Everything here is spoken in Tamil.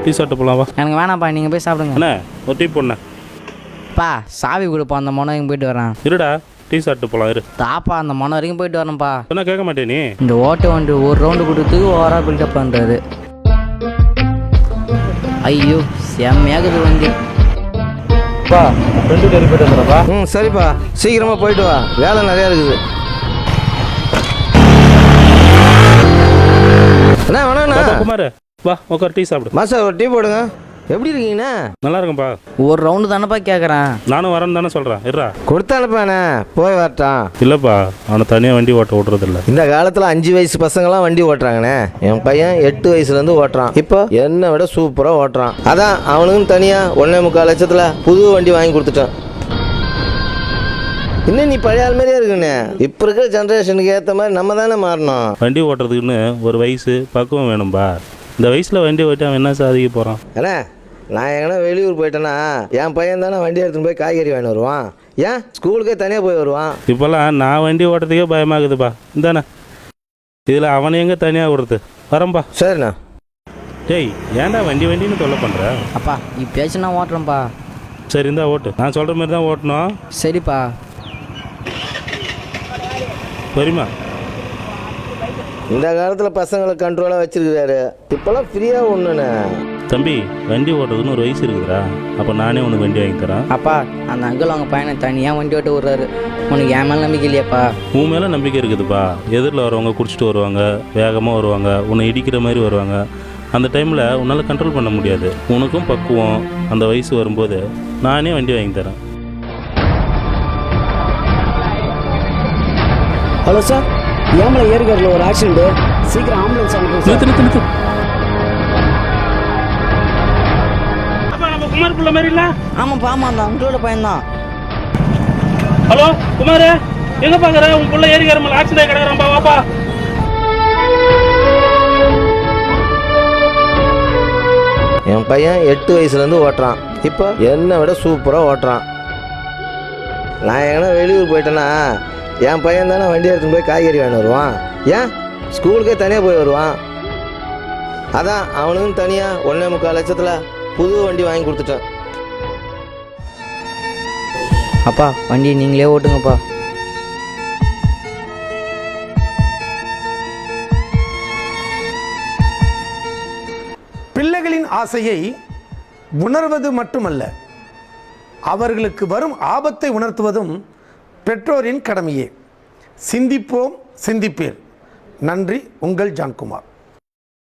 டீ சாப்பிட்டு போகலாம் வா. எனக்கு வேணாம்ப்பா, நீங்கள் போய் சாப்பிடுங்க. அண்ணா ஒரு டீ போண்ணே. பா சாவி கொடுப்பா, அந்த மொன வரைக்கும் போயிட்டு வரேன். இருடா டீ சாப்பிட்டு போகலாம் இரு. தாப்பா அந்த மொன வரைக்கும் போயிட்டு வரேன்ப்பா. என்ன கேட்க மாட்டே நீ? இந்த ஓட்டு வண்டி ஒரு ரவுண்டு கொடுத்து ஓவராக பில்டப் பண்ணுறாரு. ஐயோ செம்மையாகுது வண்டி. பா ரெண்டு பேர் போயிட்டு வந்துடுறப்பா. சரிப்பா, சீக்கிரமாக போயிட்டு வா, வேலை நிறையா இருக்குது. அண்ணா வேணாண்ணா. குமார் வா உட்கார் டீ சாப்பிடு. மாஸ்டர் ஒரு டீ போடுங்க. எப்படி இருக்கீங்கண்ணா? நல்லா இருக்கும்பா. ஒரு ரவுண்டு தானேப்பா கேட்குறேன். நானும் வரேன்னு தானே சொல்கிறேன். இருறா கொடுத்து அனுப்பாண்ணே, போய் வரட்டான். இல்லைப்பா அவனை தனியாக வண்டி ஓட்ட விட்றதில்ல. இந்த காலத்தில் 5 வயசு பசங்களாம் வண்டி ஓட்டுறாங்கண்ணே. என் பையன் 8 வயசுலேருந்து ஓட்டுறான். இப்போ என்னை விட சூப்பராக ஓட்டுறான். அதான் அவனுக்கும் தனியாக 1.25 லட்சத்தில் புது வண்டி வாங்கி கொடுத்துட்டான். இன்னும் நீ பழைய ஆள் மாதிரியே இருக்குண்ணே. இப்போ இருக்கிற ஜென்ரேஷனுக்கு ஏற்ற மாதிரி நம்ம தானே மாறணும். வண்டி ஓட்டுறதுக்குன்னு ஒரு வயசு பக்குவம் வேணும்பா. இந்த வயசில் வண்டி ஓட்டி அவன் என்ன சாதிக்க போகிறான்? அண்ணே நான் எங்கன்னா வெளியூர் போயிட்டேன்னா என் பையன் தானே வண்டி எடுத்துன்னு போய் காய்கறி வாங்கி வருவான். ஏன் ஸ்கூலுக்கே தனியாக போய் வருவான். இப்போல்லாம் நான் வண்டி ஓட்டுறதுக்கே பயமாகுதுப்பா. இந்தாண்ணே இதில் அவனை எங்கே தனியாக விடுறது? வரம்பா. சரிண்ணா. டேய் ஏன்டா வண்டின்னு தொல்லை பண்ணுற? அப்பா நீ பேசுனா ஓட்டுறேன்ப்பா. சரி இருந்தா ஓட்டு. நான் சொல்கிற மாதிரி தான் ஓட்டணும். சரிப்பா. சரிம்மா. இந்த காலத்தில் பசங்களை கண்ட்ரோலாக வச்சிருக்கிறாரு. இப்போல்லாம் ஃப்ரீயாக ஒன்றுண்ணே. தம்பி வண்டி ஓட்டுறதுன்னு ஒரு வயசு இருக்குதுடா. அப்போ நானே உனக்கு வண்டி வாங்கி தரேன். அப்பா அந்த அங்கிள் அவங்க பையனை தனியாக வண்டி ஓட்ட விட்றாரு. உனக்கு என் மேலே நம்பிக்கை இல்லையாப்பா? உன் மேலே நம்பிக்கை இருக்குதுப்பா. எதிரில் வரவங்க குடிச்சிட்டு வருவாங்க, வேகமாக வருவாங்க, உன்னை இடிக்கிற மாதிரி வருவாங்க. அந்த டைமில் உன்னால் கண்ட்ரோல் பண்ண முடியாது. உனக்கும் பக்குவம் அந்த வயசு வரும்போது நானே வண்டி வாங்கி தரேன். ஹலோ சார், ஏமலை ஏரிகரில் ஒரு ஆக்சிடென்ட், சீக்கிரம் ஆம்புலன்ஸ் அனுப்புங்க. நிறுத்து. நம்ம குமார் பிள்ளை மாதிரி இல்லை? ஆமாப்பா, ஆமாம் அந்த அங்கிளோட பையன்தான். ஹலோ குமார், எங்கே பார்க்குற? உன் பிள்ளை ஏரிகர் மேலே ஆக்சிடென்ட் கிடக்குறான்பா, வாப்பா. என் பையன் 8 வயசுலேருந்து ஓட்டுறான். இப்போ என்னை விட சூப்பராக ஓட்டுறான். நான் எங்கன்னா வெளியூர் போயிட்டேன்னா என் பையன் தானே வண்டி எடுத்துன்னு போய் காய்கறி வாங்கி வருவான். ஏன் ஸ்கூலுக்கே தனியாக போய் வருவான். அதான் அவனுக்கும் தனியாக 1.25 லட்சத்தில் புது வண்டி வாங்கி கொடுத்துட்டேன். அப்பா வண்டி நீங்களே ஓட்டுங்கப்பா. பிள்ளைகளின் ஆசையை உணர்வது மட்டுமல்ல, அவர்களுக்கு வரும் ஆபத்தை உணர்த்துவதும் பெற்றோரின் கடமையே. சிந்திப்போம், சிந்திப்பேர். நன்றி, உங்கள் ஜான்குமார்.